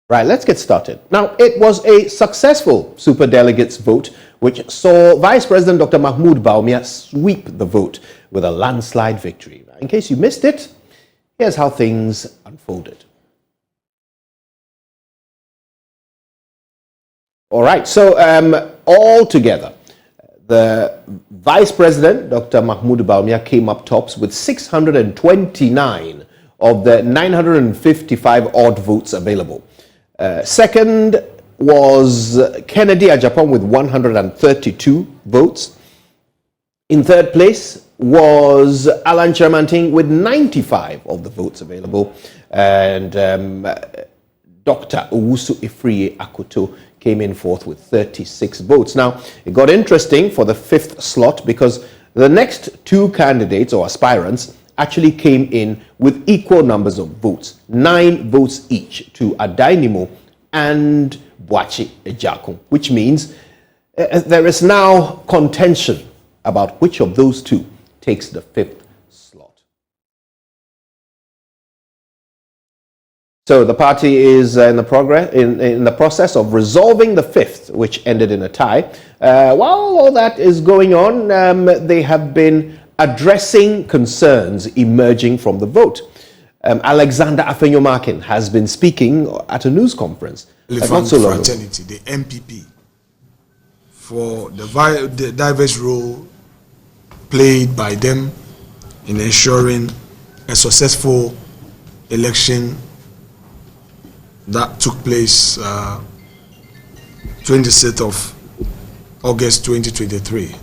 Right, let's get started. Now, it was a successful superdelegates vote which saw Vice President Dr. Mahmoud Bawumia sweep the vote with a landslide victory. In case you missed it, here's how things unfolded. All right, so all together, the Vice President, Dr. Mahmoud Bawumia, came up tops with 629 of the 955 odd votes available. Second was Kennedy Ajapong with 132 votes. In third place was Alan Chermanting with 95 of the votes available. And Dr. Owusu Ifriye Akoto came in fourth with 36 votes. Now, it got interesting for the fifth slot because the next two candidates or aspirants actually came in with equal numbers of votes, 9 votes each to Adainimo and Boachi Ejakun, which means there is now contention about which of those two takes the fifth slot. So the party is in the process of resolving the fifth, which ended in a tie. While all that is going on, they have been addressing concerns emerging from the vote. Alexander Afenyo-Markin has been speaking at a news conference. Not so long ago. Fraternity, the NPP, for the diverse role played by them in ensuring a successful election that took place 26th of August 2023.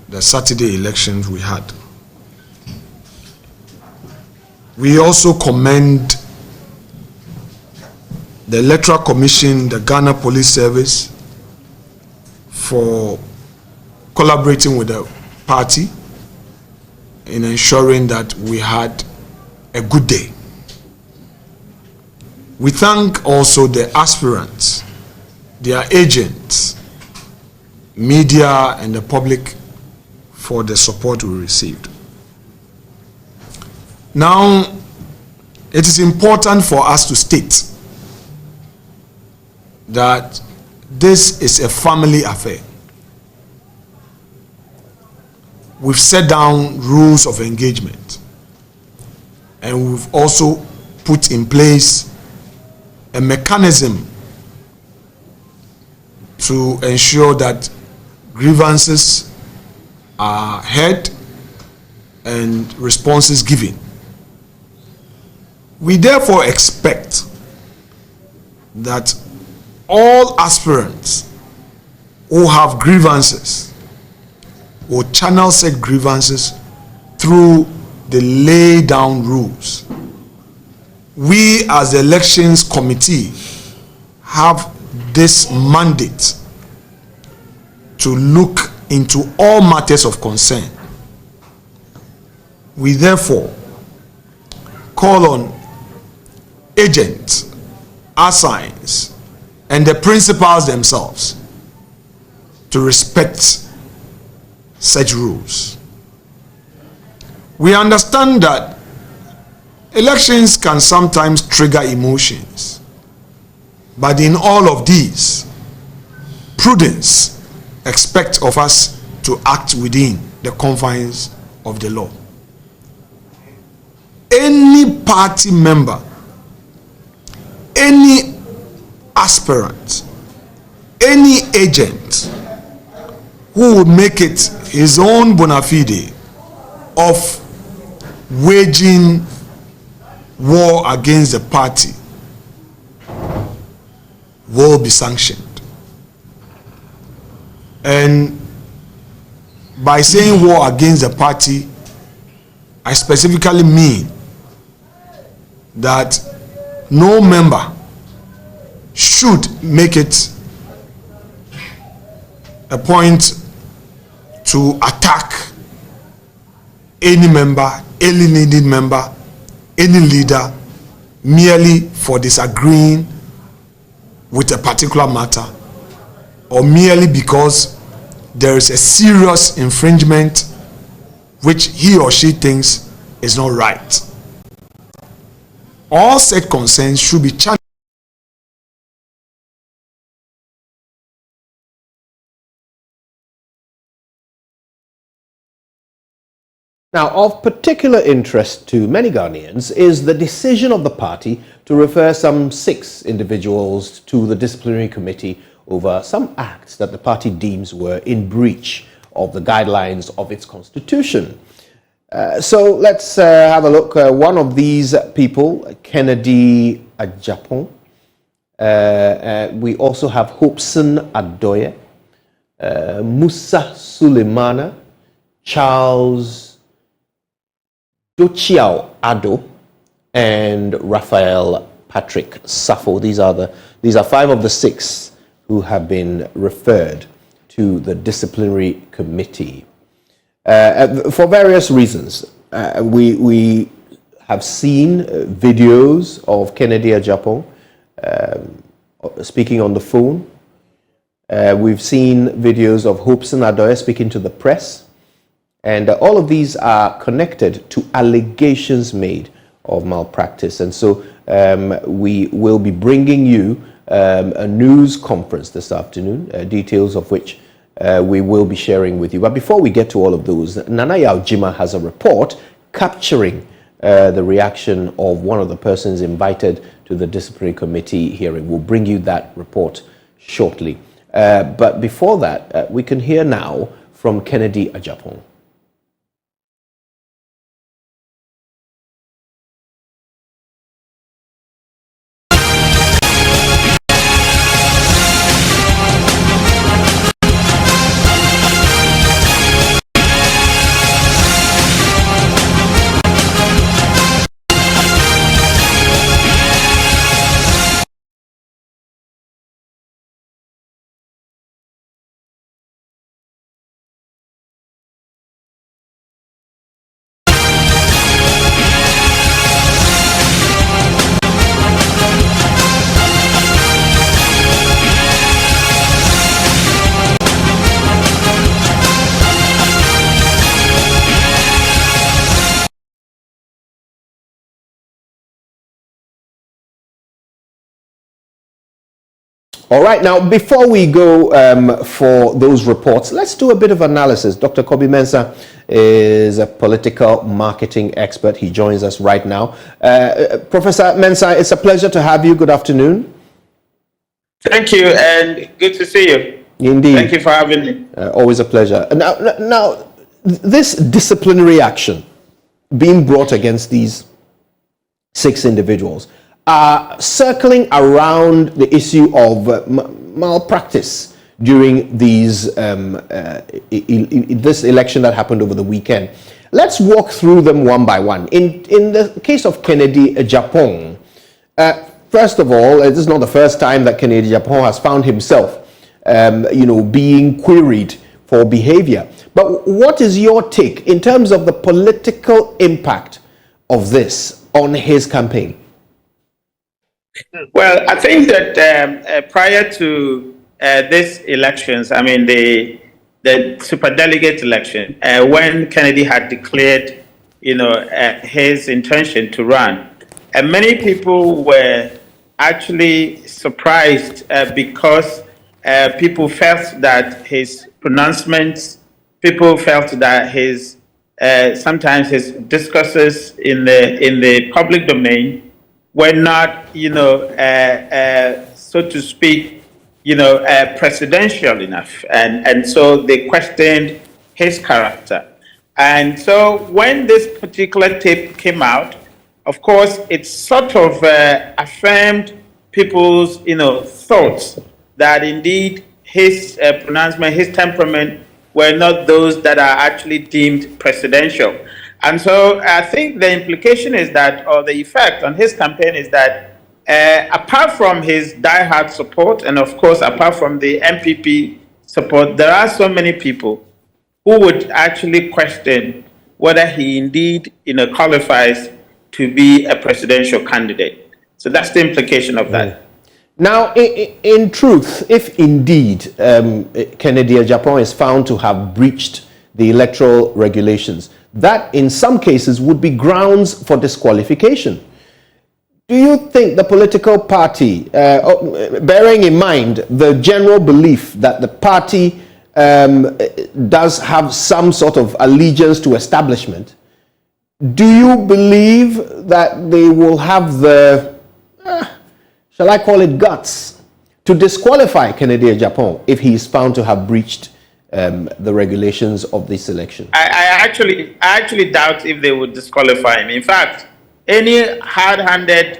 The Saturday elections we had. We also commend the Electoral Commission, the Ghana Police Service, for collaborating with the party in ensuring that we had a good day. We thank also the aspirants, their agents, media, and the public for the support we received. Now, it is important for us to state that this is a family affair. We've set down rules of engagement, and we've also put in place a mechanism to ensure that grievances are heard and responses given. We therefore expect that all aspirants who have grievances will channel said grievances through the laid down rules. We as the elections committee have this mandate to look into all matters of concern. We therefore call on agents, assigns, and the principals themselves to respect such rules. We understand that elections can sometimes trigger emotions, but in all of these, prudence expects of us to act within the confines of the law. Any party member, any aspirant, any agent who would make it his own bona fide of waging war against the party will be sanctioned. And by saying war against the party, I specifically mean that no member should make it a point to attack any member, any leading member, any leader, merely for disagreeing with a particular matter, or merely because there is a serious infringement which he or she thinks is not right. All said concerns should be challenged Now, of particular interest to many Ghanaians is the decision of the party to refer some 6 individuals to the disciplinary committee over some acts that the party deems were in breach of the guidelines of its constitution. So let's have a look. One of these people, Kennedy Ajapon. We also have Hobson Adoye, Musa Sulemana, Charles Dochiao Ado, and Raphael Patrick Safo. These are 5 of the 6 who have been referred to the disciplinary committee for various reasons. We have seen videos of Kennedy Ajapon speaking on the phone. We've seen videos of Hobson Adoye speaking to the press. And all of these are connected to allegations made of malpractice. And so we will be bringing you a news conference this afternoon, details of which we will be sharing with you. But before we get to all of those, Nana Yaujima has a report capturing the reaction of one of the persons invited to the disciplinary committee hearing. We'll bring you that report shortly. But before that, we can hear now from Kennedy Ajapon. All right, now before we go for those reports, let's do a bit of analysis. Dr. Kobi Mensah is a political marketing expert. He joins us right now. Professor Mensah, it's a pleasure to have you. Good afternoon. Thank you, and good to see you. Indeed. Thank you for having me. Always a pleasure. Now, this disciplinary action being brought against these 6 individuals are circling around the issue of malpractice during these this election that happened over the weekend. Let's walk through them one by one. In the case of Kennedy Ajapon, first of all, this is not the first time that Kennedy Ajapon has found himself, being queried for behavior. But what is your take in terms of the political impact of this on his campaign? Well, I think that prior to these elections, I mean the superdelegate election, when Kennedy had declared, his intention to run, many people were actually surprised because people felt that his pronouncements, people felt that his sometimes his discourses in the public domain were not, so to speak, presidential enough. And so they questioned his character. And so when this particular tape came out, of course, it sort of affirmed people's, thoughts that indeed his pronouncement, his temperament were not those that are actually deemed presidential. And so I think the implication is that, or the effect on his campaign is that, apart from his diehard support, and of course, apart from the NPP support, there are so many people who would actually question whether he indeed, qualifies to be a presidential candidate. So that's the implication of that. Now, in truth, if indeed Kennedy Ajapon is found to have breached the electoral regulations, that in some cases would be grounds for disqualification. Do you think the political party, bearing in mind the general belief that the party does have some sort of allegiance to establishment, Do you believe that they will have the, shall I call it guts, to disqualify Kennedy Agyapong if he is found to have breached the regulations of this election? I actually doubt if they would disqualify him. In fact, any hard-handed,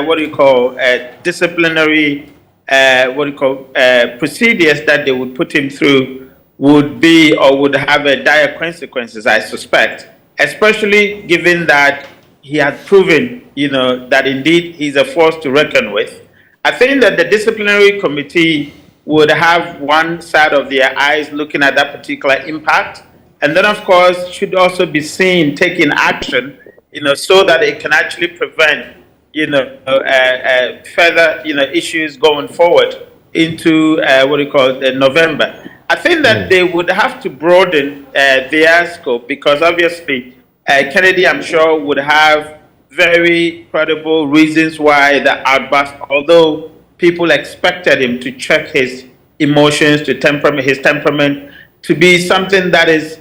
what do you call, disciplinary, procedures that they would put him through would be or would have a dire consequences, I suspect, especially given that he had proven, that indeed he's a force to reckon with. I think that the disciplinary committee would have one side of their eyes looking at that particular impact, and then, of course, should also be seen taking action, so that it can actually prevent, further, issues going forward into November. I think that they would have to broaden their scope because obviously Kennedy, I'm sure, would have very credible reasons why the outburst, although people expected him to check his emotions, his temperament, to be something that is,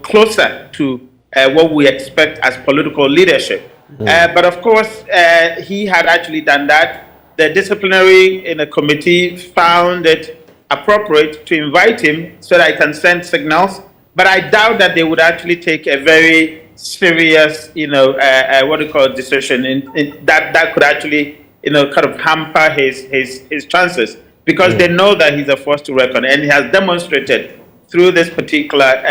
closer to what we expect as political leadership. But of course, he had actually done that. The disciplinary committee found it appropriate to invite him so that he can send signals. But I doubt that they would actually take a very serious, decision that could actually, kind of hamper his chances, because they know that he's a force to reckon, and he has demonstrated through this particular,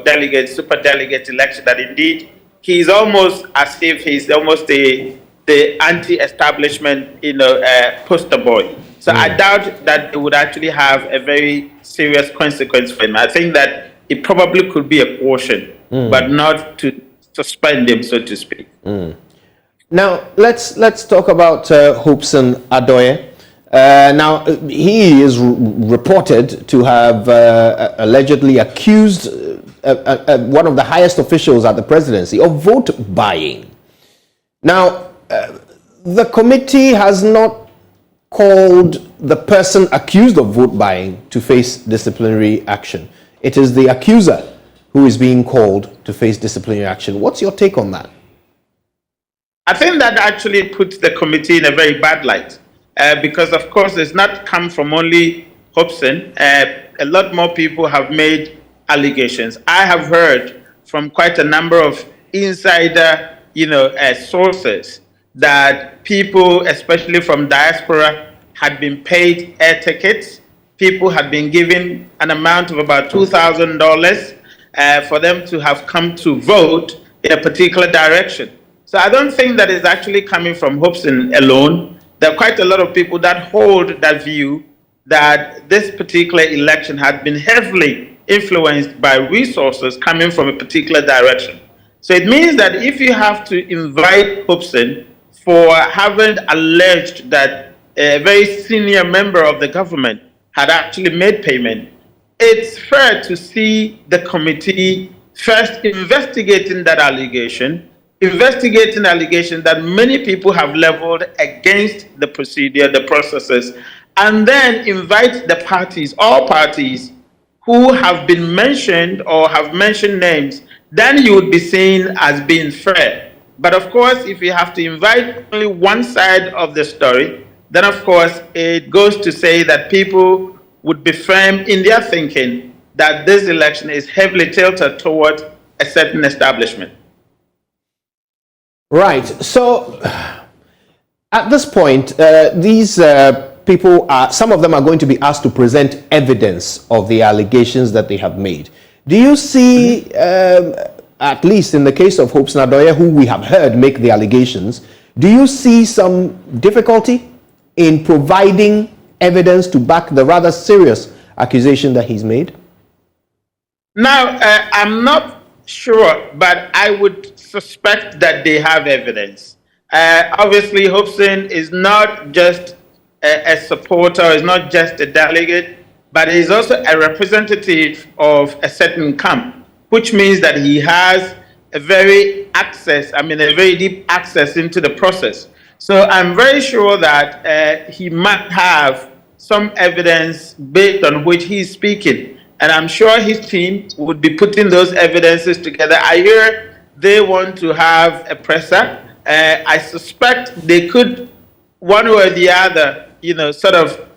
delegate, super delegate election that indeed he's almost as if he's almost the anti-establishment, poster boy. So I doubt that it would actually have a very serious consequence for him. I think that it probably could be a caution, but not to suspend him, so to speak. Now, let's talk about Hobson Adoye. Now, he is reported to have allegedly accused one of the highest officials at the presidency of vote buying. Now, the committee has not called the person accused of vote buying to face disciplinary action. It is the accuser who is being called to face disciplinary action. What's your take on that? I think that actually puts the committee in a very bad light. Because, of course, it's not come from only Hobson. A lot more people have made allegations. I have heard from quite a number of insider, sources that people, especially from diaspora, had been paid air tickets. People had been given an amount of about $2,000 for them to have come to vote in a particular direction. So I don't think that is actually coming from Hobson alone. There are quite a lot of people that hold that view that this particular election had been heavily influenced by resources coming from a particular direction. So it means that if you have to invite Hobson for having alleged that a very senior member of the government had actually made payment, it's fair to see the committee first investigating that allegation, investigating allegations that many people have leveled against the procedure, the processes, and then invite the parties, all parties, who have been mentioned or have mentioned names, then you would be seen as being fair. But of course, if you have to invite only one side of the story, then of course it goes to say that people would be firm in their thinking that this election is heavily tilted toward a certain establishment. Right. So at this point, these people are, some of them are going to be asked to present evidence of the allegations that they have made. Do you see, at least in the case of Hobson Adoye, who we have heard make the allegations, do you see some difficulty in providing evidence to back the rather serious accusation that he's made? Now, I'm not sure, but I would suspect that they have evidence. Obviously, Hobson is not just a supporter, is not just a delegate, but is also a representative of a certain camp, which means that he has a very deep access into the process. So I'm very sure that he might have some evidence based on which he's speaking. And I'm sure his team would be putting those evidences together. I hear they want to have a presser. I suspect they could, one way or the other, sort of,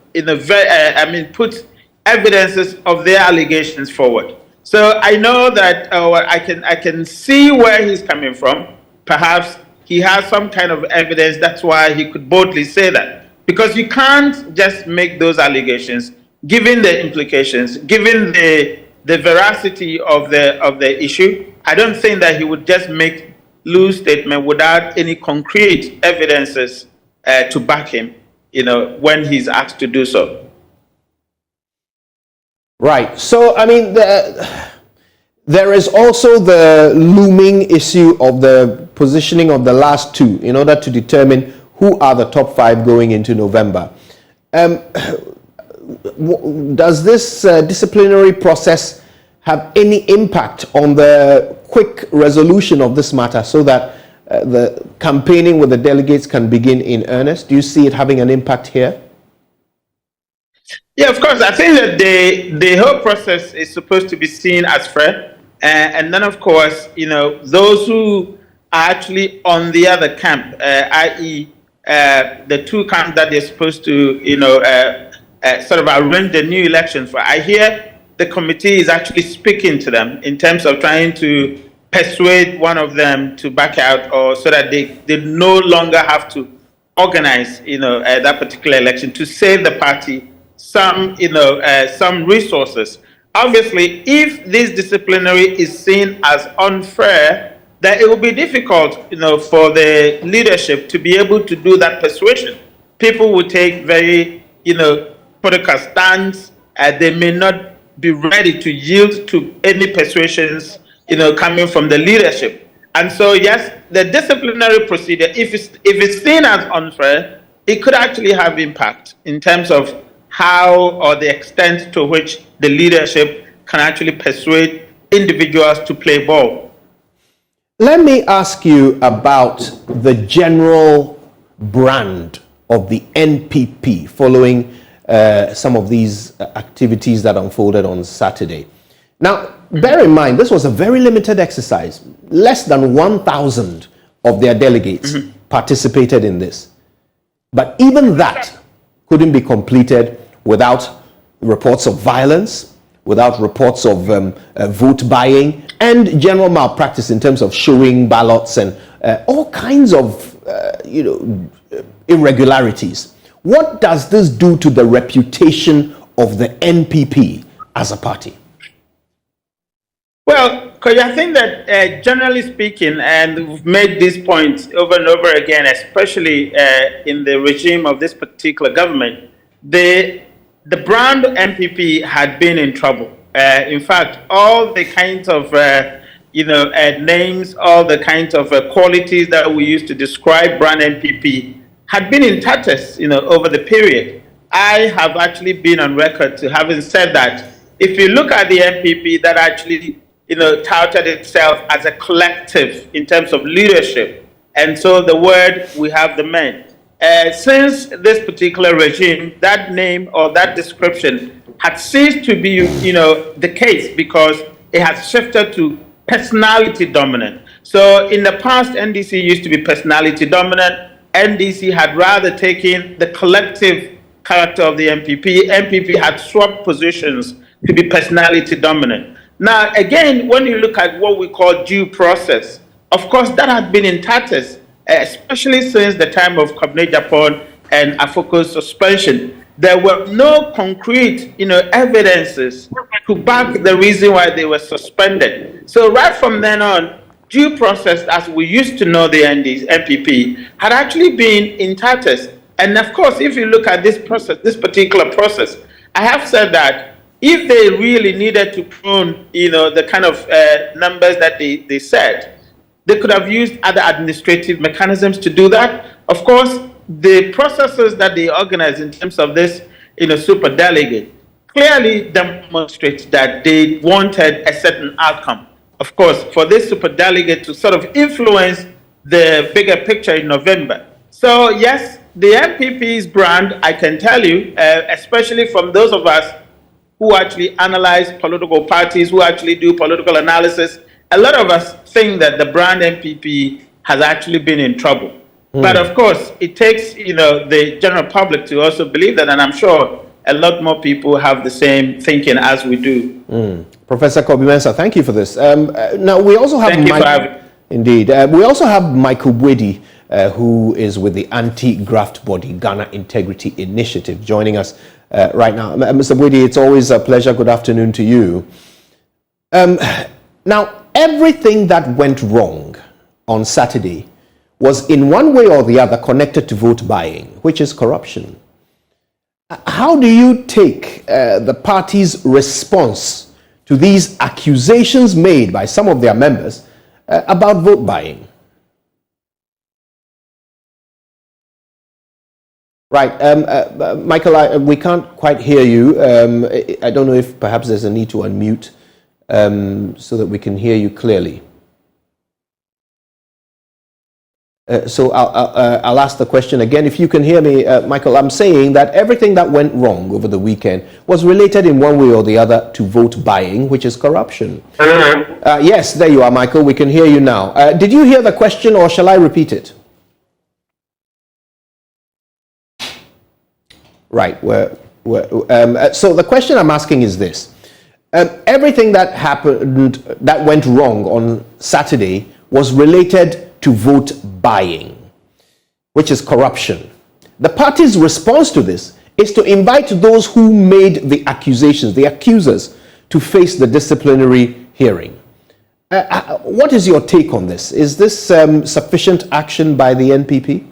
put evidences of their allegations forward. So I know that I can see where he's coming from. Perhaps he has some kind of evidence. That's why he could boldly say that. Because you can't just make those allegations, given the implications, given the veracity of the issue. I don't think that he would just make loose statement without any concrete evidences to back him, when he's asked to do so. Right. So, I mean, there is also the looming issue of the positioning of the last two in order to determine who are the top five going into November. Does this disciplinary process have any impact on the quick resolution of this matter so that the campaigning with the delegates can begin in earnest? Do you see it having an impact here? Yeah, of course. I think that the whole process is supposed to be seen as fair. And then, of course, those who are actually on the other camp, i.e., the two camps that they're supposed to, sort of arrange the new elections for. I hear the committee is actually speaking to them in terms of trying to persuade one of them to back out, or so that they no longer have to organize, that particular election to save the party some resources. Obviously, if this disciplinary is seen as unfair, then it will be difficult, for the leadership to be able to do that persuasion. People will take very, political stands. They may not be ready to yield to any persuasions, coming from the leadership. And so, yes, the disciplinary procedure, if it's seen as unfair, it could actually have impact in terms of how or the extent to which the leadership can actually persuade individuals to play ball. Let me ask you about the general brand of the NPP following some of these activities that unfolded on Saturday. Now, bear in mind, this was a very limited exercise. Less than 1,000 of their delegates participated in this. But even that couldn't be completed without reports of violence, without reports of vote buying, and general malpractice in terms of showing ballots and all kinds of irregularities. What does this do to the reputation of the NPP as a party? Well, I think that generally speaking, and we've made these points over and over again, especially in the regime of this particular government, the brand NPP had been in trouble. In fact, all the kinds of names, all the kinds of qualities that we used to describe brand NPP had been in tatters, over the period. I have actually been on record to having said that if you look at the NPP that actually, touted itself as a collective in terms of leadership, and so the word we have the men. Since this particular regime, that name or that description had ceased to be, the case, because it has shifted to personality dominant. So in the past, NDC used to be personality dominant. NDC had rather taken the collective character of the NPP. NPP had swapped positions to be personality dominant. Now, again, when you look at what we call due process, of course, that had been in tatters, especially since the time of Kwabena Japan and Afoko's suspension. There were no concrete, evidences to back the reason why they were suspended. So right from then on, due process, as we used to know the NPP, had actually been in tatters. And of course, if you look at this process, this particular process, I have said that if they really needed to prune, the kind of numbers that they said, they could have used other administrative mechanisms to do that. Of course, the processes that they organized in terms of this, super delegate, clearly demonstrates that they wanted a certain outcome. Of course, for this super delegate to sort of influence the bigger picture in November. So yes, the NPP's brand, I can tell you, especially from those of us who actually analyze political parties, who actually do political analysis, a lot of us think that the brand NPP has actually been in trouble. But of course, it takes, the general public to also believe that, and I'm sure a lot more people have the same thinking as we do. Professor Kobi-Mensah, thank you for this. Now, we also have... Thank you for having me. Indeed. We also have Michael Bwedi, who is with the anti-graft body, Ghana Integrity Initiative, joining us right now. Mr. Bwedi, it's always a pleasure. Good afternoon to you. Now, everything that went wrong on Saturday was in one way or the other connected to vote buying, which is corruption. How do you take the party's response to these accusations made by some of their members about vote buying? Right, Michael, we can't quite hear you. I don't know if perhaps there's a need to unmute so that we can hear you clearly. So I'll ask the question again. If you can hear me, Michael, I'm saying that everything that went wrong over the weekend was related in one way or the other to vote buying, which is corruption. Yes, there you are, Michael. We can hear you now. Did you hear the question, or shall I repeat it? Right. So the question I'm asking is this. Everything that happened, that went wrong on Saturday, was related to vote buying, which is corruption. The party's response to this is to invite those who made the accusations, the accusers, to face the disciplinary hearing. What is your take on this? Is this sufficient action by the NPP?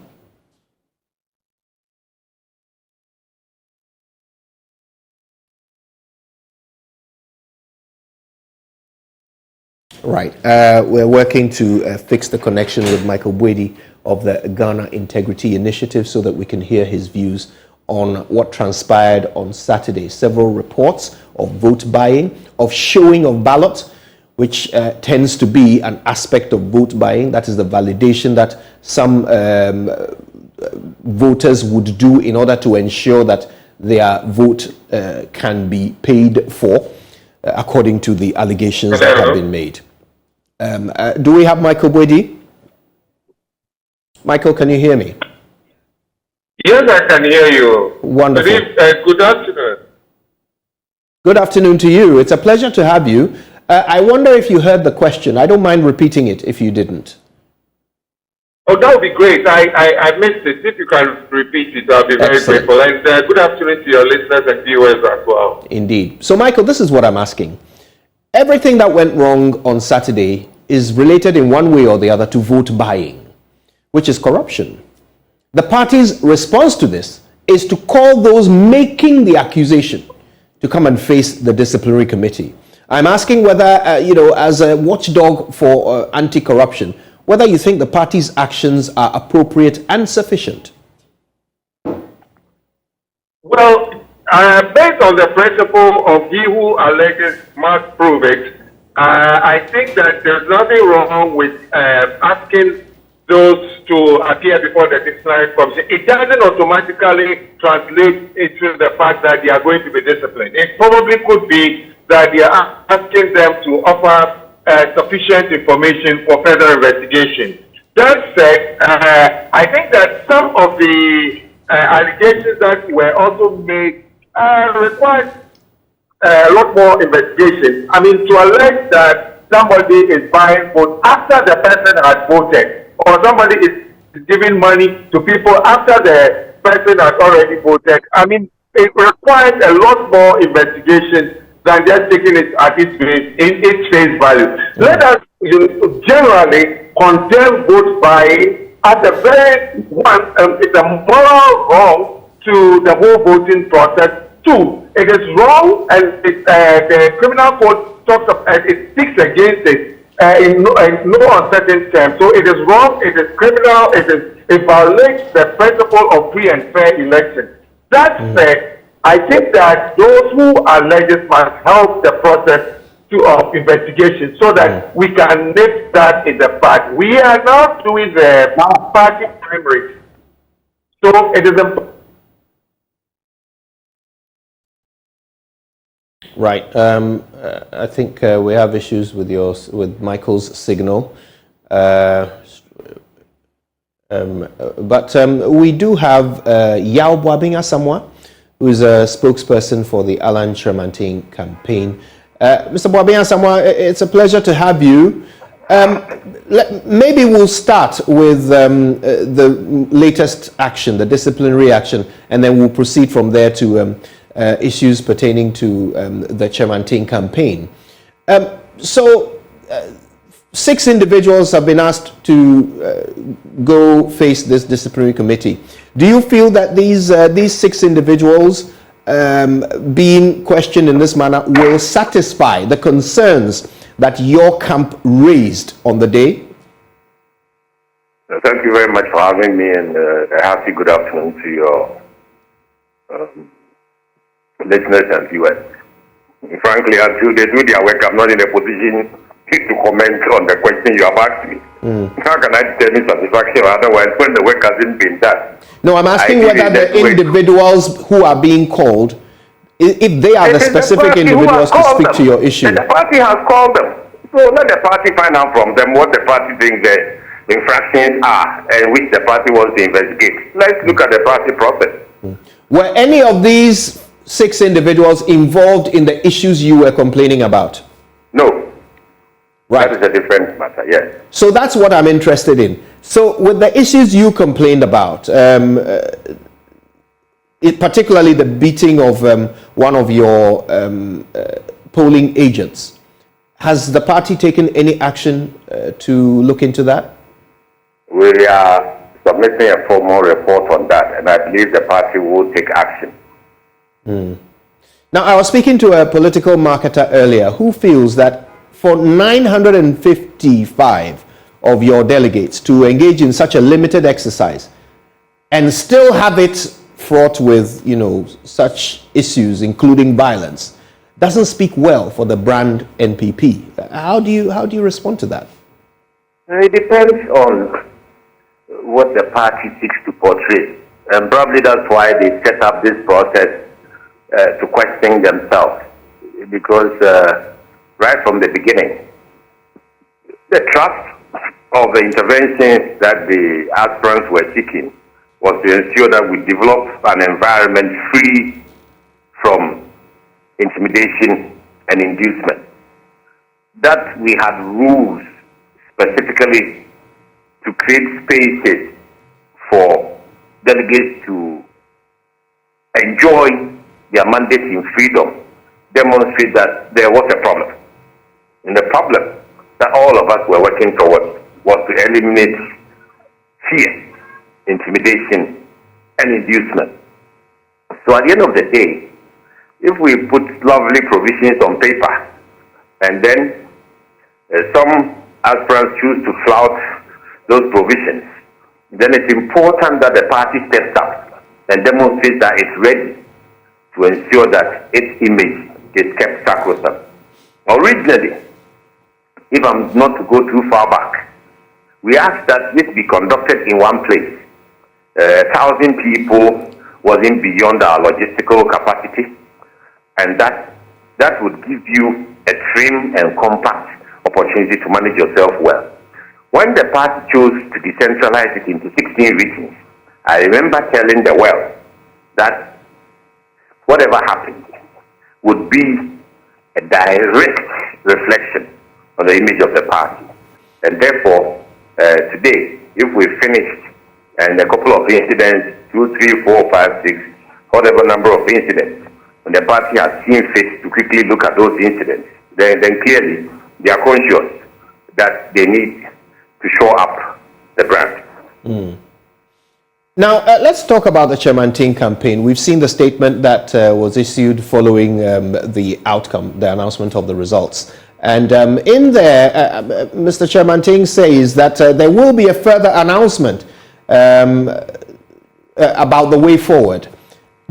Right. We're working to fix the connection with Michael Bwedi of the Ghana Integrity Initiative so that we can hear his views on what transpired on Saturday. Several reports of vote buying, of showing of ballots, which tends to be an aspect of vote buying. That is the validation that some voters would do in order to ensure that their vote can be paid for, according to the allegations that have been made. Do we have Michael Bwedi? Michael, can you hear me? Yes, I can hear you. Wonderful. Good afternoon. Good afternoon to you. It's a pleasure to have you. I wonder if you heard the question. I don't mind repeating it if you didn't. Oh, that would be great. I missed it. If you can repeat it, I'll be very Excellent. grateful. And good afternoon to your listeners and viewers as well. Indeed. So, Michael, this is what I'm asking. Everything that went wrong on Saturday is related in one way or the other to vote buying, which is corruption. The party's response to this is to call those making the accusation to come and face the disciplinary committee. I'm asking whether, as a watchdog for anti-corruption, whether you think the party's actions are appropriate and sufficient. Well, based on the principle of he who alleges must prove it, I think that there's nothing wrong with asking those to appear before the disciplinary commission. It doesn't automatically translate into the fact that they are going to be disciplined. It probably could be that they are asking them to offer sufficient information for further investigation. That said, I think that some of the allegations that were also made require a lot more investigation. I mean, to allege that somebody is buying votes after the person has voted, or somebody is giving money to people after the person has already voted, I mean, it requires a lot more investigation than just taking it at its face value. Let us generally condemn vote buying as a very one. It's a moral wrong to the whole voting process. Two, it is wrong, and the criminal code talks of it speaks against it in no uncertain terms. So it is wrong. It is criminal. It violates the principle of free and fair election. That said, I think that those who allege must help the process of investigation so that we can nip that in the bud. We are now doing the party primaries, so it is important. Right. I think we have issues with Michael's signal. But we do have Yao Boabing Asamoah, who is a spokesperson for the Alan Tremantin campaign. Mr. Boabing Asamoah, it's a pleasure to have you. Maybe we'll start with the latest action, the disciplinary action, and then we'll proceed from there to issues pertaining to the Tremantin campaign. So 6 individuals have been asked to go face this disciplinary committee. Do you feel that these 6 individuals being questioned in this manner will satisfy the concerns that your camp raised on the day? Thank you very much for having me, and a happy good afternoon to your listeners and viewers. Frankly, until they do their work, I'm not in a position to comment on the question you have asked me. How can I tell me satisfaction otherwise when the work hasn't been done? No, I'm asking whether the individuals who are being called, if they are the specific individuals to speak to your issue. And the party has called them. So let the party find out from them what the party thinks the infractions are and which the party wants to investigate. Let's look at the party process. Were any of these 6 individuals involved in the issues you were complaining about? No. Right. That is a different matter, yes. So that's what I'm interested in. So with the issues you complained about, particularly the beating of one of your polling agents, has the party taken any action to look into that? We are submitting a formal report on that, and I believe the party will take action. Now, I was speaking to a political marketer earlier who feels that for 955 of your delegates to engage in such a limited exercise and still have it fraught with, such issues, including violence, doesn't speak well for the brand NPP. How do you respond to that? It depends on what the party seeks to portray, and probably that's why they set up this process to question themselves, because right from the beginning, the trust of the interventions that the aspirants were seeking was to ensure that we develop an environment free from intimidation and inducement. That we had rules specifically to create spaces for delegates to enjoy their mandate in freedom demonstrate that there was a problem. And the problem that all of us were working towards was to eliminate fear, intimidation, and inducement. So at the end of the day, if we put lovely provisions on paper and then some aspirants choose to flout those provisions, then it's important that the party steps up and demonstrates that it's ready to ensure that its image is kept sacrosanct. Originally, if I'm not to go too far back, we asked that this be conducted in one place. 1,000 people wasn't beyond our logistical capacity, and that would give you a trim and compact opportunity to manage yourself well. When the party chose to decentralize it into 16 regions, I remember telling the world that whatever happened would be a direct reflection on the image of the party. And therefore, today, if we finished and a couple of incidents, 2, 3, 4, 5, 6, whatever number of incidents, when the party has seen fit to quickly look at those incidents, then clearly they are conscious that they need to show up the brand. Now, let's talk about the Tremantin campaign. We've seen the statement that was issued following the outcome, the announcement of the results. And in there, Mr. Tremantin says that there will be a further announcement about the way forward.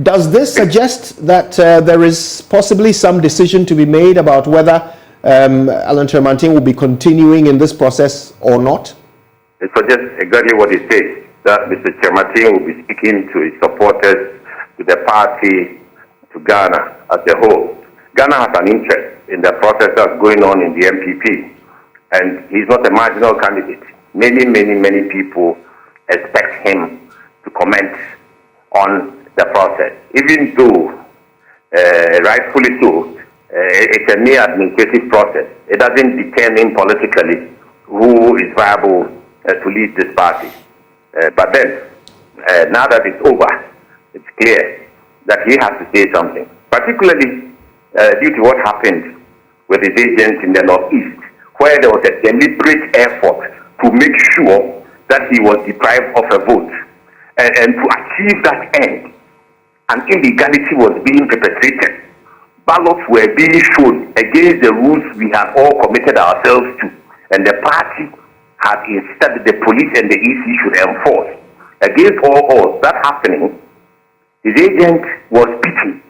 Does this suggest that there is possibly some decision to be made about whether Alan Tremantin will be continuing in this process or not? It suggests exactly what it says, that Mr. Tremantin will be speaking to his supporters, to the party, to Ghana as a whole. Ghana has an interest in the process that's going on in the NPP, and he's not a marginal candidate. Many people expect him to comment on the process, even though, rightfully so, it's a mere administrative process. It doesn't determine politically who is viable to lead this party. But then, now that it's over, it's clear that he has to say something, particularly due to what happened with his agents in the Northeast, where there was a deliberate effort to make sure that he was deprived of a vote. And to achieve that end, an illegality was being perpetrated. Ballots were being shown against the rules we had all committed ourselves to, and the party had insisted that the police and the EC should enforce. Against all odds, that happening, his agent was beaten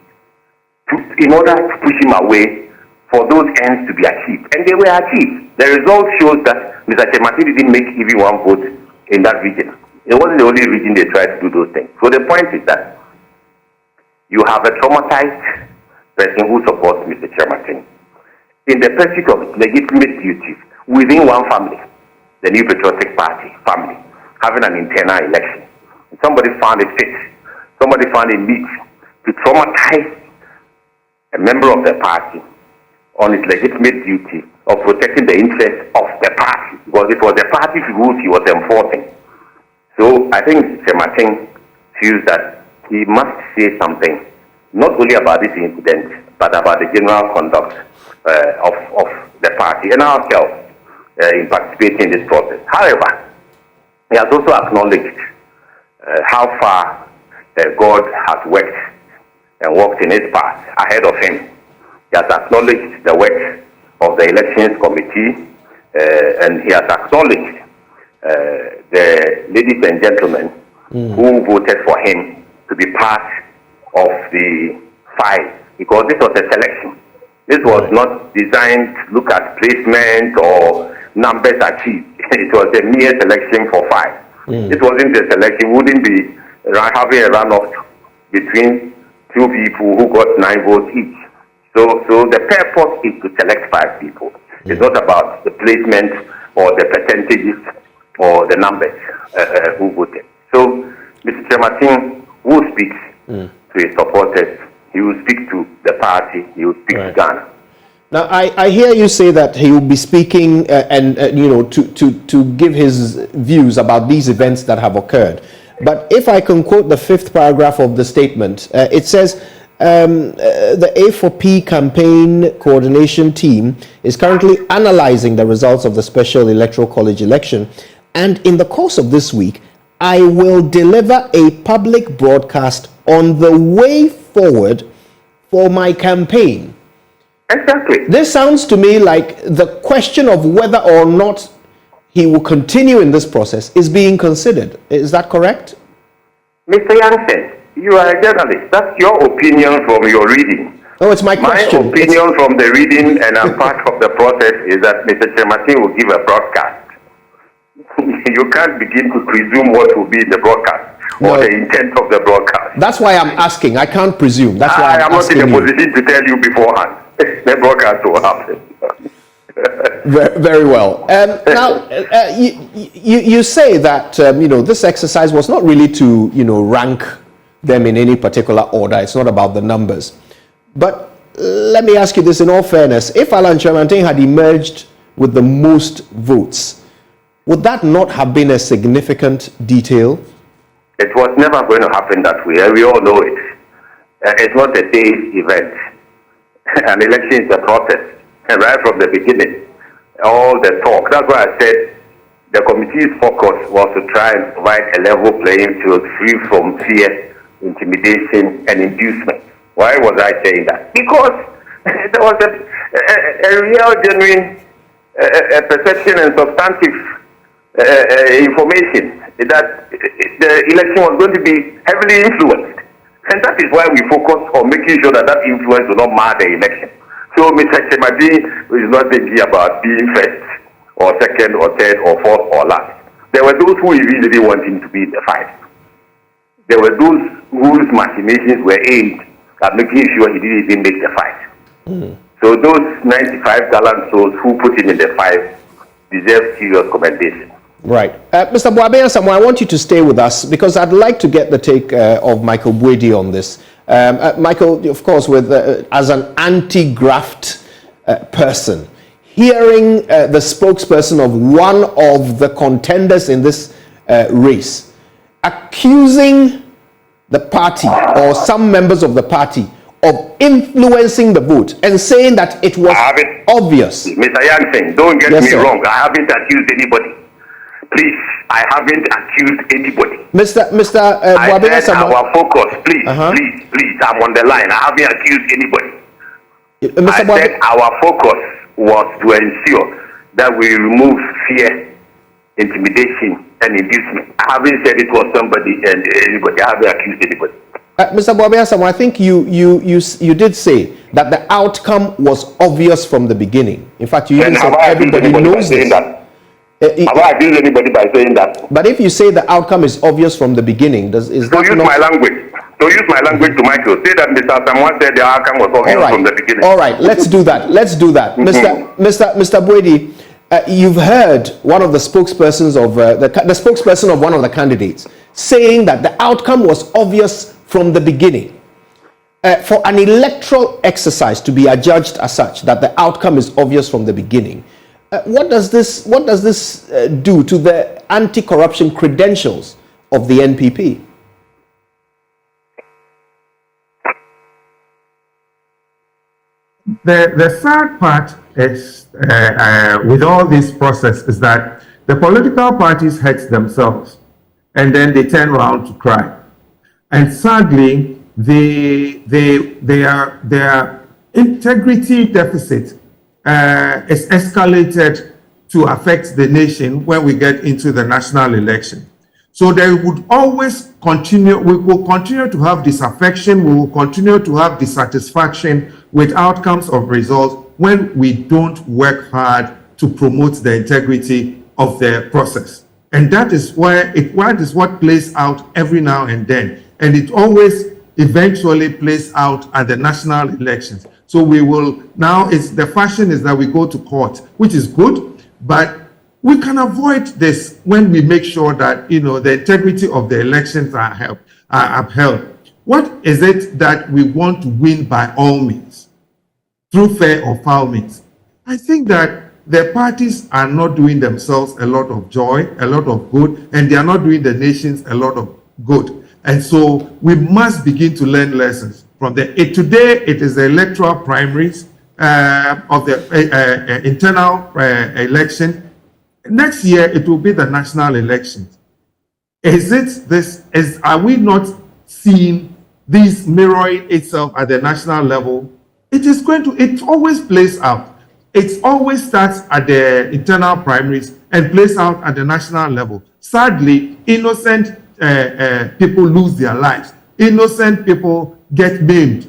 in order to push him away for those ends to be achieved. And they were achieved. The result shows that Mr. Chemati didn't make even one vote in that region. It wasn't the only region they tried to do those things. So the point is that you have a traumatized person who supports Mr. Chemati in the pursuit of legitimate duties within one family, the New Patriotic Party family, having an internal election. And somebody found it fit, somebody found it neat to traumatize a member of the party on its legitimate duty of protecting the interests of the party, because it was the party's rules he was enforcing. So I think Mr. Martin feels that he must say something, not only about this incident, but about the general conduct of the party and ourselves in participating in this process. However, he has also acknowledged how far God has worked and walked in his path ahead of him. He has acknowledged the work of the elections committee, and he has acknowledged the ladies and gentlemen who voted for him to be part of the fight, because this was a selection. This was not designed to look at placement or numbers achieved. It was a mere selection for 5. It wasn't a selection. Wouldn't be having a runoff between 2 people who got 9 votes each. So the purpose is to select 5 people. It's not about the placement or the percentages or the numbers who voted. So Mr. Chematin will speak to his supporters. He will speak to the party. He will speak to Ghana. Now, I hear you say that he will be speaking to give his views about these events that have occurred. But if I can quote the 5th paragraph of the statement, it says, the A4P campaign coordination team is currently analyzing the results of the special electoral college election, and in the course of this week, I will deliver a public broadcast on the way forward for my campaign. Exactly. This sounds to me like the question of whether or not he will continue in this process is being considered. Is that correct? Mr. Jansen, you are a journalist. That's your opinion from your reading. Oh, it's my question. My opinion from the reading, and I'm part of the process, is that Mr. Chematin will give a broadcast. You can't begin to presume what will be in the broadcast or the intent of the broadcast. That's why I'm asking. I can't presume. That's why I'm not in a position to tell you beforehand. The broadcast will happen. Very well. Now, you say that this exercise was not really to rank them in any particular order. It's not about the numbers. But let me ask you this in all fairness: if Alan Chematin had emerged with the most votes, would that not have been a significant detail? It was never going to happen that way. We all know it. It's not a day's event. An election is a process. And right from the beginning, all the talk. That's why I said the committee's focus was to try and provide a level playing field free from fear, intimidation, and inducement. Why was I saying that? Because there was a real, genuine perception and substantive information that the election was going to be heavily influenced. And that is why we focus on making sure that influence will not mar the election. So Mr. Chemadi is not thinking about being first or second or third or fourth or last. There were those who really didn't want him to be in the fight. There were those whose machinations were aimed at making sure he didn't even make the fight. So those 95 gallant souls who put in the fight deserve serious commendation. Right. Mr. Boabe-Asamoah, I want you to stay with us because I'd like to get the take of Michael Buedi on this. Michael, of course, as an anti-graft person, hearing the spokesperson of one of the contenders in this race accusing the party or some members of the party of influencing the vote and saying that it was obvious. Mr. Yansing, don't get me sir. wrong. I haven't accused anybody. Please, I haven't accused anybody. Mr. I said our focus, please, please, I'm on the line. I haven't accused anybody. I said our focus was to ensure that we remove fear, intimidation, and inducement. I haven't said it was somebody and anybody. I haven't accused anybody. Mr. Boabe-Asamoah, I think you did say that the outcome was obvious from the beginning. In fact, you even said everybody knows this. Have I accused anybody by saying that? But if you say the outcome is obvious from the beginning, is that use my language? So use my language to Michael. Say that Mr. Asamoah said the outcome was obvious from the beginning. All right, let's do that. Let's do that. Mr. Buedi, you've heard one of the spokespersons of the spokesperson of one of the candidates saying that the outcome was obvious from the beginning. For an electoral exercise to be adjudged as such, that the outcome is obvious from the beginning, what does this do to the anti-corruption credentials of the NPP? The sad part is, with all this process, is that the political parties hurt themselves and then they turn around to cry. And sadly, their integrity deficit is escalated to affect the nation when we get into the national election. So they would always continue, we will continue to have disaffection, we will continue to have dissatisfaction with outcomes of results when we don't work hard to promote the integrity of the process. And that is what plays out every now and then. And it always eventually plays out at the national elections. So we will, now the fashion is that we go to court, which is good, but we can avoid this when we make sure that, the integrity of the elections are upheld. What is it that we want to win by all means, through fair or foul means? I think that the parties are not doing themselves a lot of joy, a lot of good, and they are not doing the nations a lot of good. And so we must begin to learn lessons from today it is the electoral primaries of the internal election. Next year, it will be the national elections. Are we not seeing this mirroring itself at the national level? It always plays out. It always starts at the internal primaries and plays out at the national level. Sadly, innocent people lose their lives. Innocent people get maimed.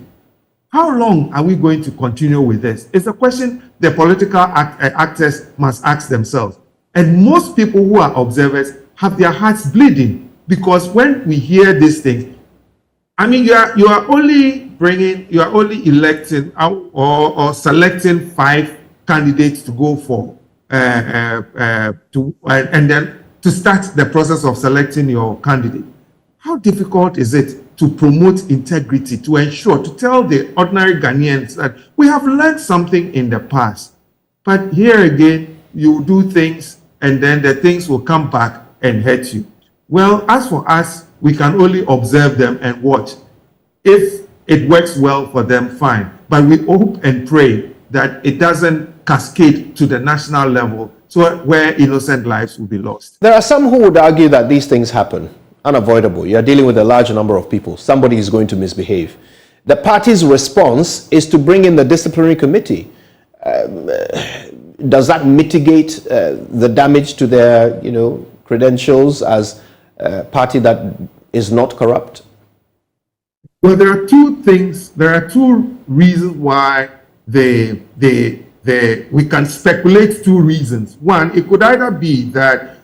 How long are we going to continue with this? It's a question the political actors must ask themselves. And most people who are observers have their hearts bleeding, because when we hear these things, I mean, you are only electing or selecting 5 candidates to go for and then to start the process of selecting your candidate. How difficult is it to promote integrity, to ensure, to tell the ordinary Ghanaians that we have learned something in the past, but here again, you do things and then the things will come back and hurt you? Well, as for us, we can only observe them and watch. If it works well for them, fine. But we hope and pray that it doesn't cascade to the national level, so where innocent lives will be lost. There are some who would argue that these things happen, unavoidable. You're dealing with a large number of people. Somebody is going to misbehave. The party's response is to bring in the disciplinary committee. Does that mitigate the damage to their, credentials as a party that is not corrupt? Well, there are two things. There are two reasons why we can speculate 2 reasons. One, it could either be that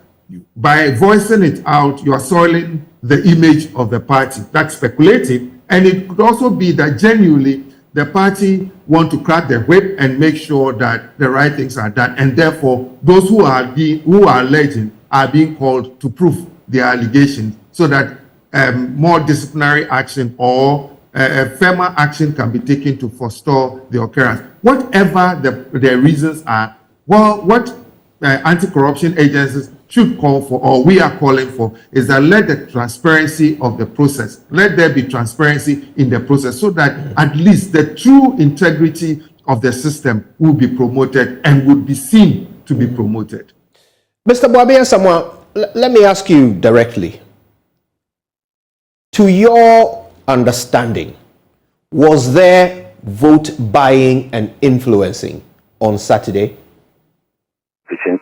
by voicing it out, you are soiling the image of the party. That's speculative. And it could also be that genuinely the party want to crack the whip and make sure that the right things are done, and therefore those who are alleging are being called to prove their allegations, so that more disciplinary action or firmer action can be taken to forestall the occurrence. Whatever the reasons are, well, what anti-corruption agencies should call for, or we are calling for, is that let the transparency of the process, let there be transparency in the process, so that at least the true integrity of the system will be promoted and would be seen to be promoted. Mr. Boabia Samoa, let me ask you directly. To your understanding, was there vote buying and influencing on Saturday?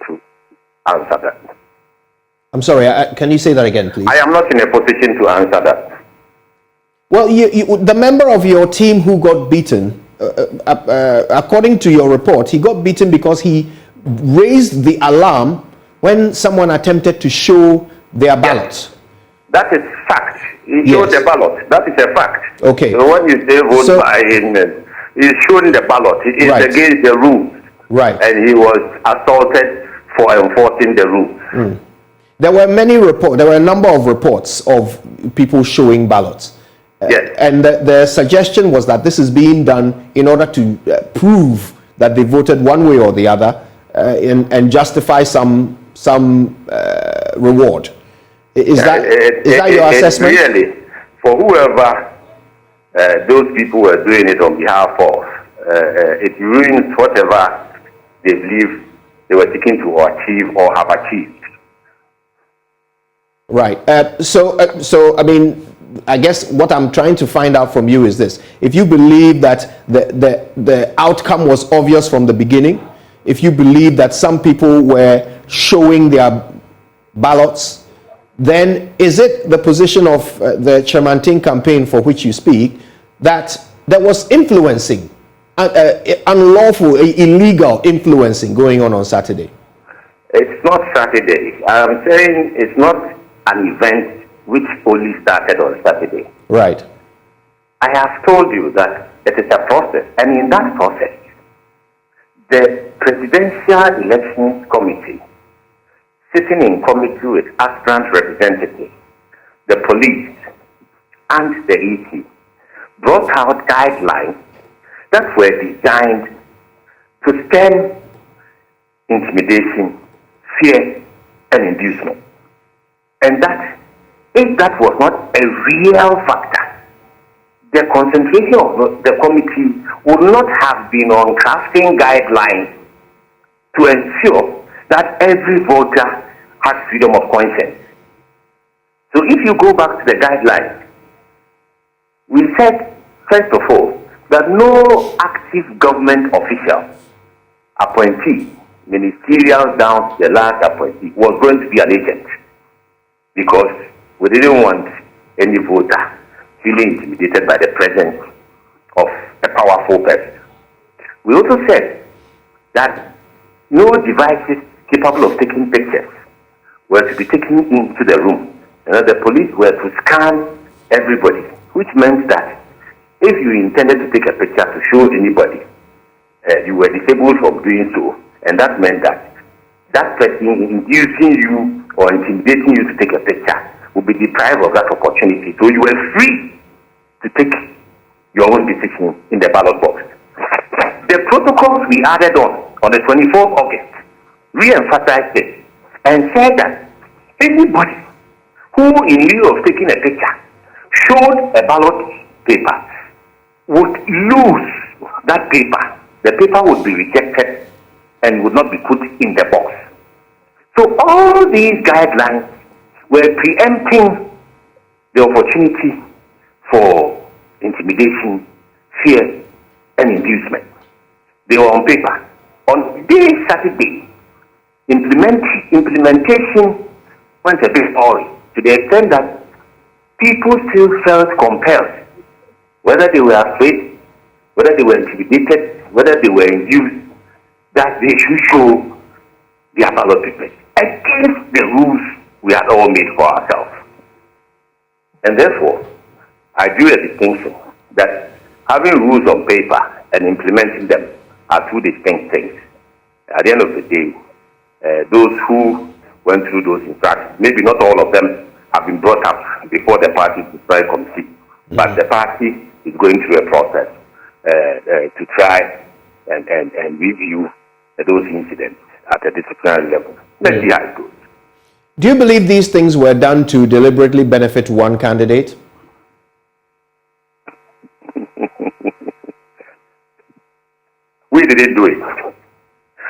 To answer that. I'm sorry, can you say that again, please? I am not in a position to answer that. Well, the member of your team who got beaten, according to your report, he got beaten because he raised the alarm when someone attempted to show their ballots. Yes. That is fact. He showed the ballot. That is a fact. Okay. So when you say vote buying, he's showing the ballot. It is against the rules. Right. And he was assaulted for enforcing the rules. There were many reports. There were a number of reports of people showing ballots. Yes. And the suggestion was that this is being done in order to prove that they voted one way or the other, and justify some reward. Is that your assessment? Really, for whoever those people were doing it on behalf of, it ruins whatever they believe they were seeking to achieve or have achieved. Right. So I mean, I guess what I'm trying to find out from you is this: if you believe that the outcome was obvious from the beginning, if you believe that some people were showing their ballots, then is it the position of the Chairmantin campaign for which you speak that there was influencing, unlawful, illegal influencing going on Saturday? It's not Saturday. I'm saying it's not an event which only started on Saturday. Right. I have told you that it is a process, and in that process, the Presidential Elections Committee, sitting in committee with aspirant representatives, the police, and the EC, brought out guidelines that were designed to stem intimidation, fear, and inducement. And that, if that was not a real factor, the concentration of the committee would not have been on crafting guidelines to ensure that every voter has freedom of conscience. So if you go back to the guidelines, we said, first of all, that no active government official, appointee, ministerial down to the last appointee, was going to be an agent, because we didn't want any voter feeling intimidated by the presence of a powerful person. We also said that no devices capable of taking pictures were to be taken into the room. The police were to scan everybody, which meant that if you intended to take a picture to show anybody, you were disabled from doing so, and that meant that that person inducing you or intimidating you to take a picture would be deprived of that opportunity. So you were free to take your own decision in the ballot box. The protocols we added on the 24th of August re-emphasized this and said that anybody who, in lieu of taking a picture, showed a ballot paper would lose that paper. The paper would be rejected and would not be put in the box. So all these guidelines were preempting the opportunity for intimidation, fear, and inducement. They were on paper. On this Saturday, implementation went a bit awry, to the extent that people still felt compelled, whether they were afraid, whether they were intimidated, whether they were induced, that they should show their ballot papers against the rules we had all made for ourselves. And therefore, I drew a distinction that having rules on paper and implementing them are two distinct things. At the end of the day, those who went through those instructions, maybe not all of them have been brought up before the party's disciplinary committee, but the party is going through a process to try and review those incidents at a disciplinary level. Let's see how it goes. Do you believe these things were done to deliberately benefit one candidate? We didn't do it.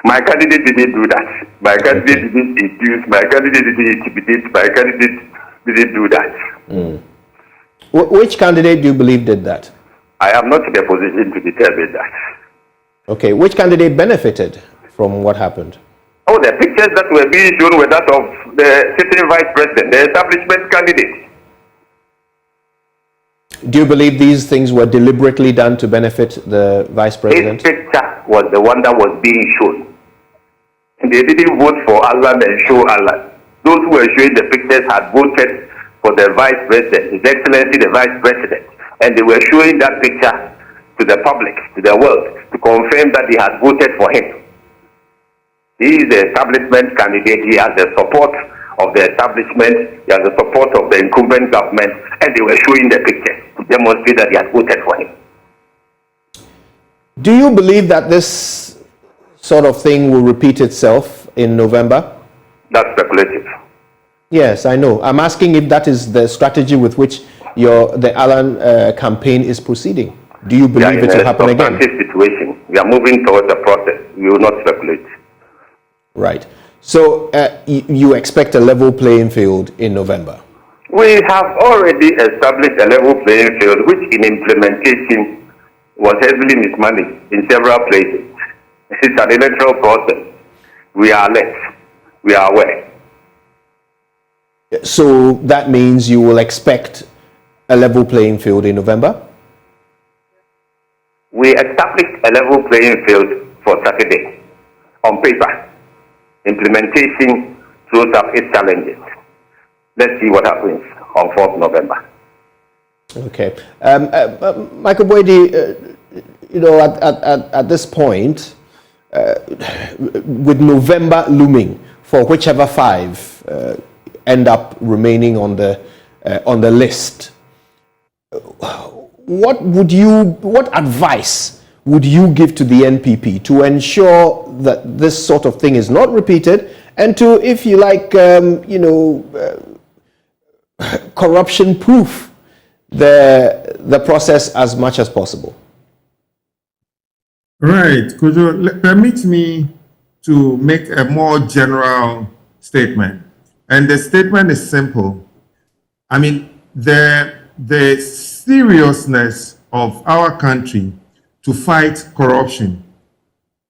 My candidate didn't do that. My candidate didn't induce. My candidate didn't intimidate. My candidate didn't do that. Which candidate do you believe did that? I am not in a position to determine that. Okay, which candidate benefited from what happened? Oh, the pictures that were being shown were that of the sitting vice president, the establishment candidate. Do you believe these things were deliberately done to benefit the vice president? His picture was the one that was being shown. They didn't vote for Allah and show Allah. Those who were showing the pictures had voted for the vice president, His Excellency the vice president, and they were showing that picture to the public, to the world, to confirm that they had voted for him. He is the establishment candidate. He has the support of the establishment. He has the support of the incumbent government, and they were showing the picture to demonstrate that they had voted for him. Do you believe that this sort of thing will repeat itself in November? That's speculative. Yes, I know. I'm asking if that is the strategy with which the Allen campaign is proceeding. Do you believe it will happen again? We are in a substantive situation. We are moving towards a process. We will not speculate. Right. So you expect a level playing field in November? We have already established a level playing field, which in implementation was heavily mismanaged in several places. It's an electoral process. We are alert. We are aware. So that means you will expect a level playing field in November? We established a level playing field for Saturday on paper. Implementation throws up its challenges. Let's see what happens on 4th November. Okay. Michael Boydi, at this point, with November looming, for whichever five end up remaining on the list, what advice would you give to the NPP to ensure that this sort of thing is not repeated, and to, if you like, corruption-proof the process as much as possible? Right. Could you permit me to make a more general statement? And the statement is simple. I mean, the seriousness of our country to fight corruption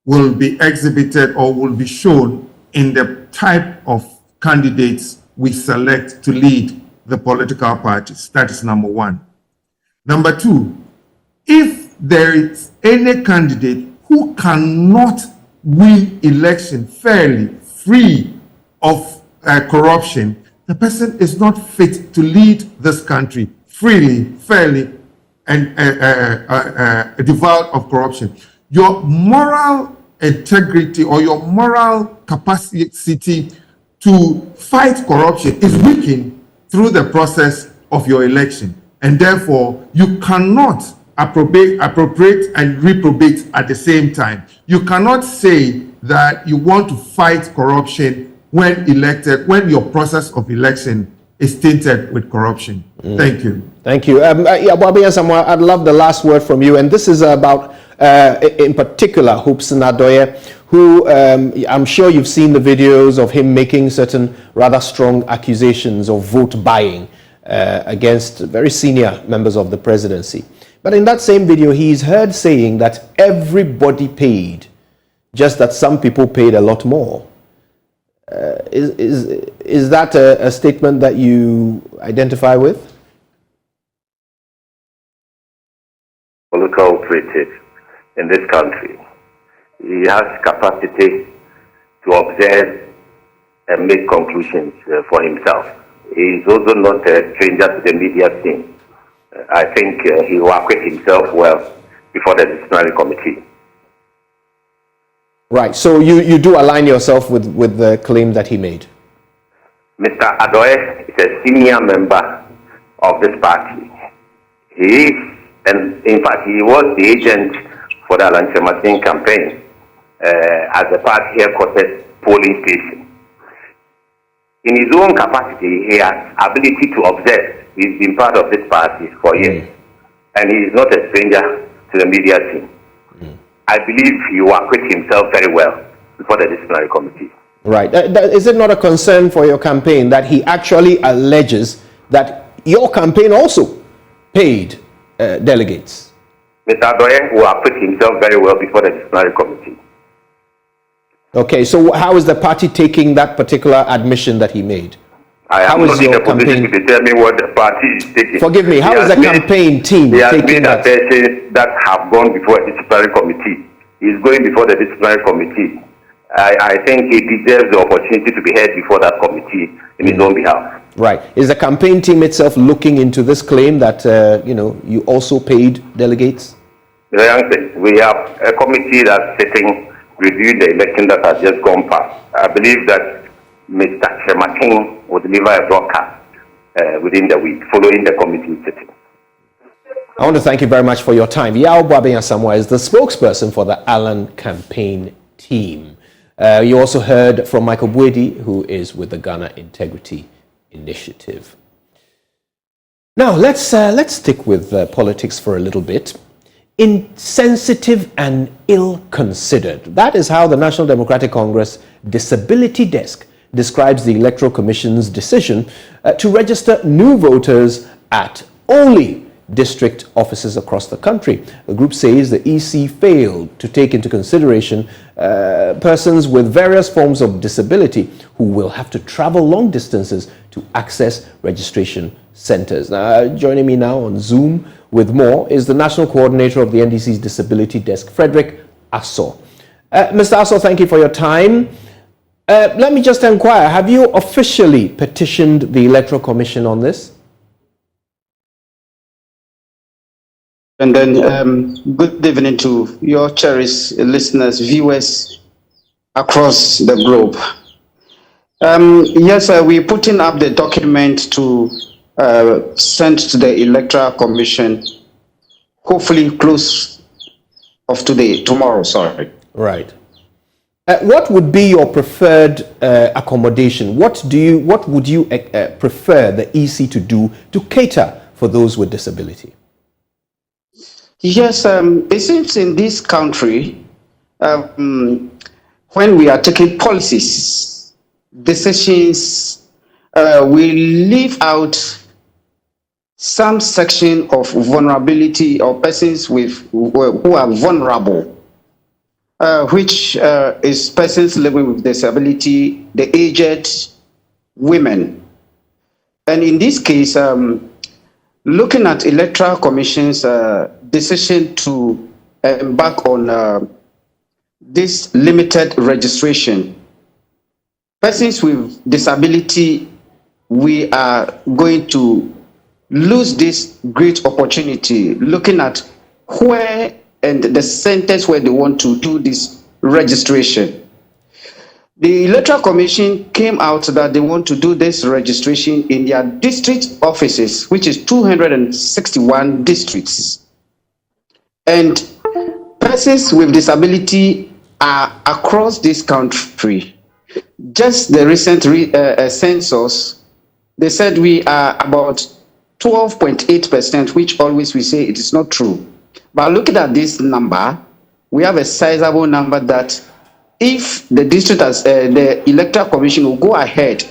will be exhibited or will be shown in the type of candidates we select to lead the political parties. That is number one. Number two, if there is any candidate who cannot win election fairly, free of corruption, the person is not fit to lead this country freely, fairly, and devoid of corruption. Your moral integrity or your moral capacity to fight corruption is weakened through the process of your election. And therefore, you cannot appropriate and reprobate at the same time. You cannot say that you want to fight corruption when elected, when your process of election is tainted with corruption. Thank you. Thank you. Boabi Asamoah, I'd love the last word from you. And this is about, in particular, Hobson Adoye, who I'm sure you've seen the videos of him making certain rather strong accusations of vote buying against very senior members of the presidency. But in that same video, he's heard saying that everybody paid, just that some people paid a lot more. Is that a statement that you identify with? Political operative in this country. He has capacity to observe and make conclusions for himself. He is also not a stranger to the media scene. I think he will acquit himself well before the disciplinary committee. Right. So you do align yourself with the claim that he made? Mr. Adoye is a senior member of this party. He is, and in fact, he was the agent for the Alan Martin campaign at the party headquarters polling station. In his own capacity, he has ability to observe. He's been part of this party for years, and he is not a stranger to the media team. I believe he will acquit himself very well before the disciplinary committee. Right. Is it not a concern for your campaign that he actually alleges that your campaign also paid delegates? Mr. Adoye will acquit himself very well before the disciplinary committee. Okay, so how is the party taking that particular admission that he made? I am not in a position to determine what the party is taking. Forgive me, how is the campaign team taking that? He has made assertions that have gone before a disciplinary committee. He is going before the disciplinary committee. I think he deserves the opportunity to be heard before that committee in his own behalf. Right. Is the campaign team itself looking into this claim that you also paid delegates? We have a committee that's sitting reviewing the election that has just gone past. I believe that Mr. Chematin will deliver a broadcast within the week following the committee sitting. I want to thank you very much for your time. Yao Boabeng-Asamoah is the spokesperson for the Allen campaign team. You also heard from Michael Buedi, who is with the Ghana Integrity Initiative. Now, let's stick with politics for a little bit. Insensitive and ill-considered. That is how the National Democratic Congress Disability Desk describes the Electoral Commission's decision to register new voters at only district offices across the country. The group says the EC failed to take into consideration persons with various forms of disability who will have to travel long distances to access registration centers. Now, joining me now on Zoom with more is the National Coordinator of the NDC's Disability Desk, Frederick Asso. Mr. Asso, thank you for your time. Let me just inquire, have you officially petitioned the Electoral Commission on this? And then good evening to your cherished listeners, viewers across the globe. Yes, we're putting up the document to send to the Electoral Commission, hopefully close of tomorrow, sorry. Right. What would be your preferred accommodation? What would you prefer the EC to do to cater for those with disability? Yes, it seems in this country, when we are taking policies, decisions, we leave out some section of vulnerability or persons who are vulnerable, which is persons living with disability, the aged, women. And in this case, looking at Electoral Commission's decision to embark on this limited registration, persons with disability, we are going to lose this great opportunity looking at where and the centers where they want to do this registration. The Electoral Commission came out that they want to do this registration in their district offices, which is 261 districts. And persons with disability are across this country. Just the recent census, they said we are about 12.8%, which always we say it is not true. But looking at this number, we have a sizable number that if the district the Electoral Commission will go ahead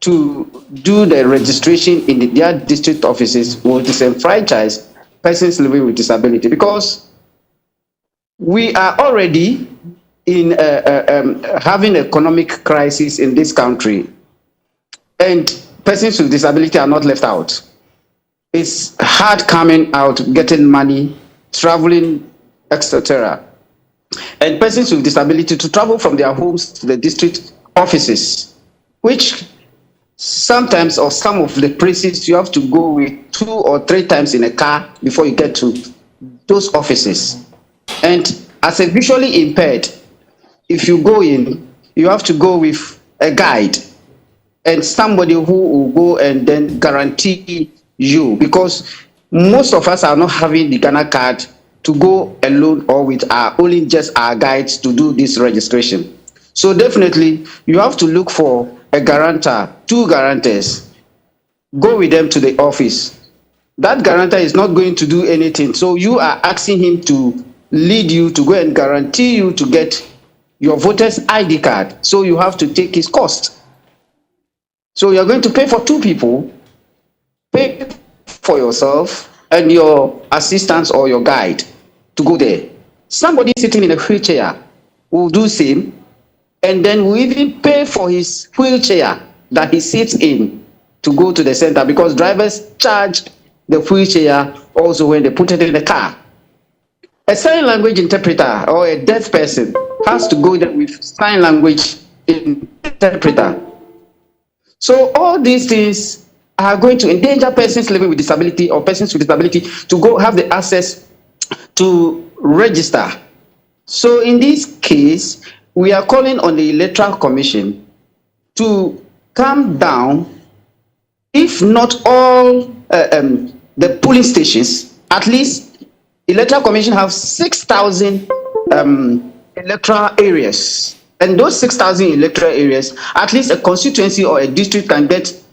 to do the registration in their district offices, will disenfranchise persons living with disability, because we are already in having economic crisis in this country, and persons with disability are not left out. It's hard coming out, getting money, traveling, etc. And persons with disability to travel from their homes to the district offices, which sometimes, or some of the places, you have to go with 2 or 3 times in a car before you get to those offices. And as a visually impaired, if you go in, you have to go with a guide and somebody who will go and then guarantee you, because most of us are not having the Ghana card to go alone or with only just our guides to do this registration. So definitely you have to look for a guarantor, 2 guarantors. Go with them to the office. That guarantor is not going to do anything. So you are asking him to lead you to go and guarantee you to get your voter's ID card. So you have to take his cost. So you're going to pay for 2 people, pay for yourself and your assistants or your guide to go there. Somebody sitting in a wheelchair will do same, and then will even pay for his wheelchair that he sits in to go to the center, because drivers charge the wheelchair also when they put it in the car. A sign language interpreter or a deaf person has to go there with sign language interpreter. So all these things are going to endanger persons living with disability or persons with disability to go have the access to register. So in this case, we are calling on the Electoral Commission to come down, if not all the polling stations, at least Electoral Commission have 6,000 electoral areas. And those 6,000 electoral areas, at least a constituency or a district can get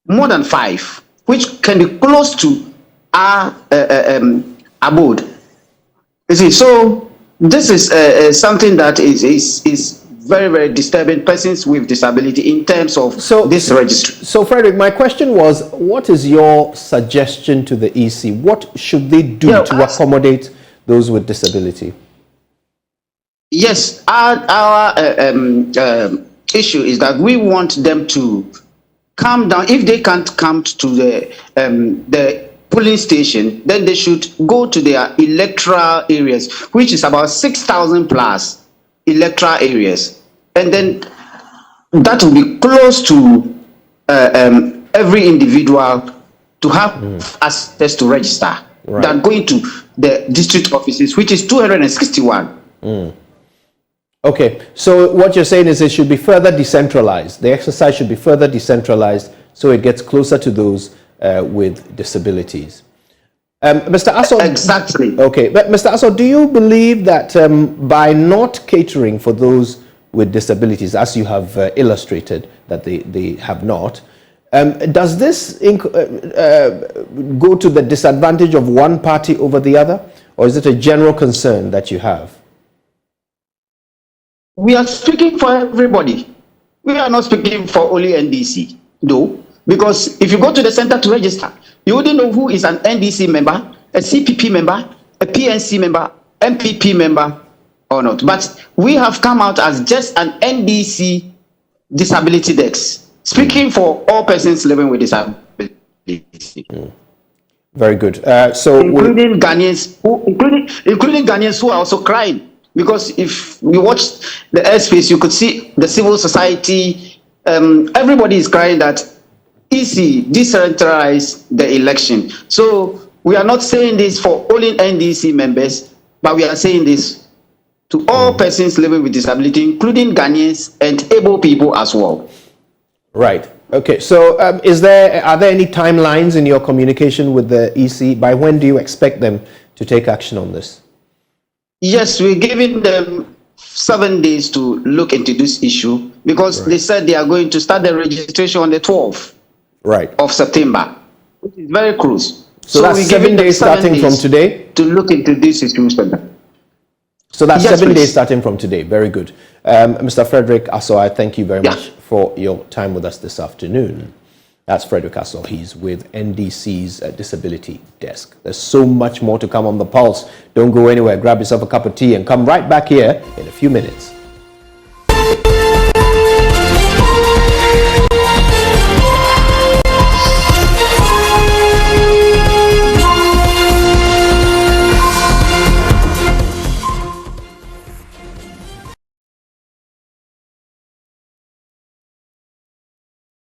more than 5, which can be close to our abode. You see, so this is something that is very, very disturbing persons with disability in terms of this registry. So, Frederick, my question was, what is your suggestion to the EC? What should they do to accommodate those with disability? Yes, our issue is that we want them to come down. If they can't come to the polling station, then they should go to their electoral areas, which is about 6,000 plus electoral areas, and then that will be close to every individual to have access to register. Right. Than going to the district offices, which is 261. Okay, so what you're saying is it should be further decentralized. The exercise should be further decentralized so it gets closer to those with disabilities. Mr. Asso, exactly. Okay, but Mr. Asso, do you believe that by not catering for those with disabilities, as you have illustrated that they have not, does this go to the disadvantage of one party over the other, or is it a general concern that you have? We are speaking for everybody. We are not speaking for only NDC, though, because if you go to the center to register, you wouldn't know who is an NDC member, a CPP member, a PNC member, NPP member, or not. But we have come out as just an NDC disability desk, speaking for all persons living with disability. Very good. So including Ghanaians, including Ghanaians who are also crying. Because if you watch the airspace, you could see the civil society. Everybody is crying that EC decentralize the election. So we are not saying this for only NDC members, but we are saying this to all persons living with disability, including Ghanaians and able people as well. Right. Okay. So are there any timelines in your communication with the EC? By when do you expect them to take action on this? Yes, we're giving them 7 days to look into this issue, because they said they are going to start the registration on the 12th of September, which is very close. So that's 7 days starting from today? To look into this situation. So that's 7 days starting from today. Very good. Mr. Frederick Asso, I thank you very much for your time with us this afternoon. That's Frederick Asso. He's with NDC's Disability Desk. There's so much more to come on The Pulse. Don't go anywhere. Grab yourself a cup of tea and come right back here in a few minutes.